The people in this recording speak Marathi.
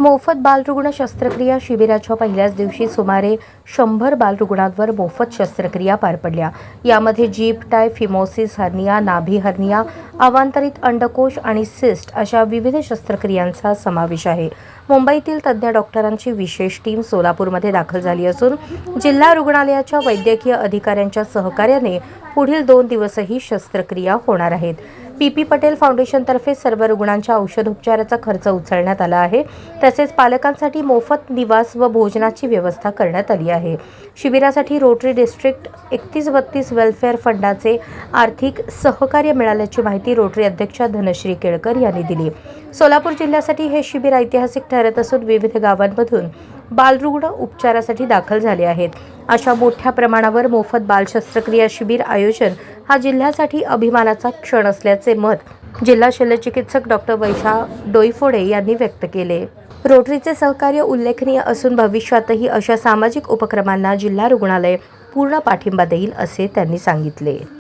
मोफत बालरुग्ण शस्त्रक्रिया शिबिराच्या पहिल्याच दिवशी सुमारे 100 बालरुग्णांवर मोफत शस्त्रक्रिया पार पडल्या। यामध्ये जीप टाय, फिमोसिस हर्निया, नाभी हर्निया, अवांतरित अंडकोश आणि सिस्ट अशा विविध शस्त्रक्रियांचा समावेश आहे। मुंबईतील तज्ञ डॉक्टरांची विशेष टीम सोलापूरमध्ये दाखल झाली असून जिल्हा रुग्णालयाच्या वैद्यकीय अधिकाऱ्यांच्या सहकार्याने पुढील 2 दिवसही शस्त्रक्रिया होणार आहेत। पी.पी. पटेल फाउंडेशनतर्फे सर्व रुग्णांच्या औषधोपचाराचा खर्च उचलण्यात आला आहे। तसेच पालकांसाठी मोफत निवास व भोजनाची व्यवस्था करण्यात आली आहे। शिबिरासाठी रोटरी डिस्ट्रिक्ट 3132 वेलफेअर फंडाचे आर्थिक सहकार्य मिळाल्याची माहिती रोटरी अध्यक्षा धनश्री केळकर यांनी दिली। सोलापूर जिल्ह्यासाठी हे शिबिर ऐतिहासिक ठरत असून विविध गावांमधून बालरुग्ण उपचारासाठी दाखल झाले आहेत। अशा मोठ्या प्रमाणावर मोफत बाल शस्त्रक्रिया शिबिर आयोजन हा जिल्ह्यासाठी अभिमानाचा क्षण असल्याचे मत जिल्हा शल्यचिकित्सक डॉक्टर वैशा डोईफोडे यांनी व्यक्त केले। रोटरीचे सहकार्य उल्लेखनीय असून भविष्यातही अशा सामाजिक उपक्रमांना जिल्हा रुग्णालय पूर्ण पाठिंबा देईल असे त्यांनी सांगितले।